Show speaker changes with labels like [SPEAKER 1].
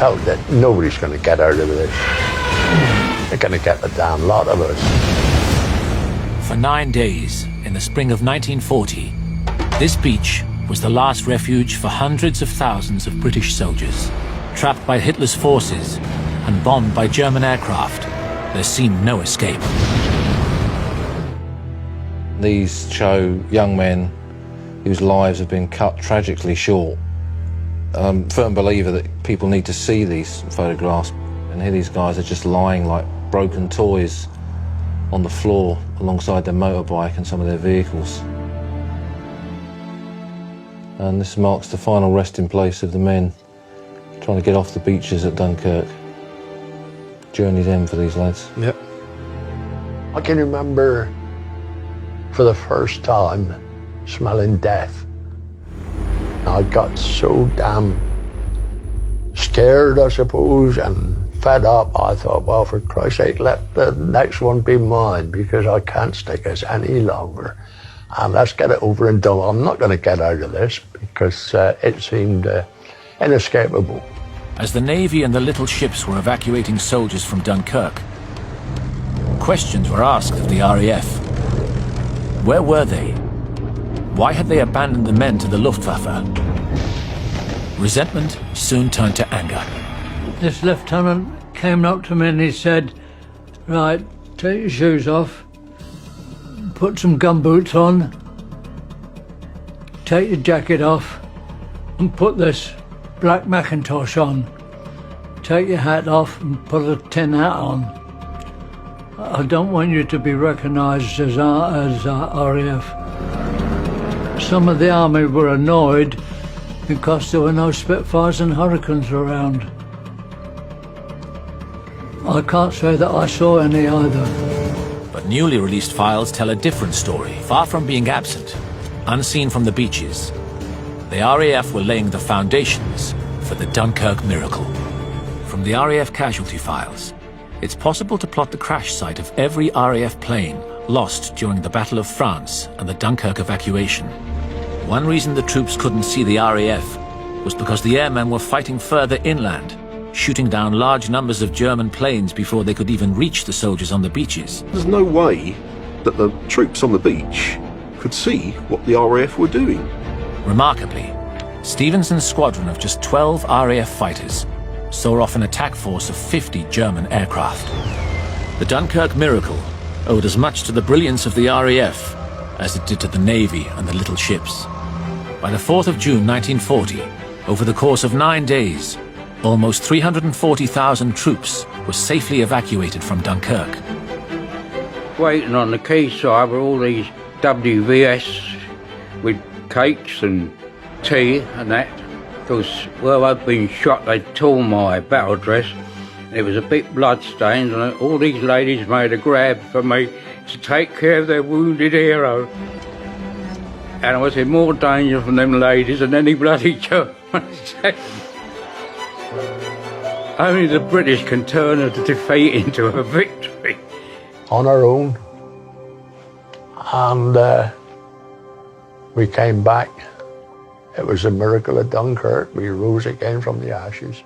[SPEAKER 1] felt that nobody's going to get out of this. They're going to get the damn lot of us.
[SPEAKER 2] For 9 days, in the spring of 1940, this beach was the last refuge for hundreds of thousands of British soldiers. Trapped by Hitler's forces and bombed by German aircraft, there seemed no escape.
[SPEAKER 3] These show young men whose lives have been cut tragically short. I'm a firm believer that people need to see these photographs, and here these guys are just lying like broken toys on the floor alongside their motorbike and some of their vehicles. And this marks the final resting place of the men trying to get off the beaches at Dunkirk. Journey's end for these lads.
[SPEAKER 1] Yep. I can remember for the first time smelling death. I got so damn scared, I suppose, and fed up. I thought, well, for Christ's sake, let the next one be mine, because I can't stick this any longer. And let's get it over and done. I'm not going to get out of this, because it seemed inescapable.
[SPEAKER 2] As the Navy and the little ships were evacuating soldiers from Dunkirk, questions were asked of the RAF. Where were they? Why had they abandoned the men to the Luftwaffe? Resentment soon turned to anger.
[SPEAKER 4] This lieutenant came up to me and he said, right, take your shoes off, put some gumboots on, take your jacket off and put this black Macintosh on. Take your hat off and put a tin hat on. I don't want you to be recognised as RAF. Some of the army were annoyed because there were no Spitfires and Hurricanes around. I can't say that I saw any either.
[SPEAKER 2] But newly released files tell a different story. Far from being absent, unseen from the beaches, the RAF were laying the foundations for the Dunkirk Miracle. From the RAF casualty files, it's possible to plot the crash site of every RAF plane lost during the Battle of France and the Dunkirk evacuation. One reason the troops couldn't see the RAF was because the airmen were fighting further inland, shooting down large numbers of German planes before they could even reach the soldiers on the beaches.
[SPEAKER 5] There's no way that the troops on the beach could see what the RAF were doing.
[SPEAKER 2] Remarkably, Stevenson's squadron of just 12 RAF fighters saw off an attack force of 50 German aircraft. The Dunkirk Miracle owed as much to the brilliance of the RAF as it did to the Navy and the little ships. By the 4th of June 1940, over the course of 9 days, almost 340,000 troops were safely evacuated from Dunkirk.
[SPEAKER 6] Waiting on the quayside were all these WVS with cakes and tea and that, because where I'd been shot they'd torn my battle dress. There was a bit bloodstained, and all these ladies made a grab for me to take care of their wounded hero. And I was in more danger from them ladies than any bloody Germans. Only the British can turn a defeat into a victory.
[SPEAKER 1] On our own. And we came back. It was a miracle at Dunkirk. We rose again from the ashes.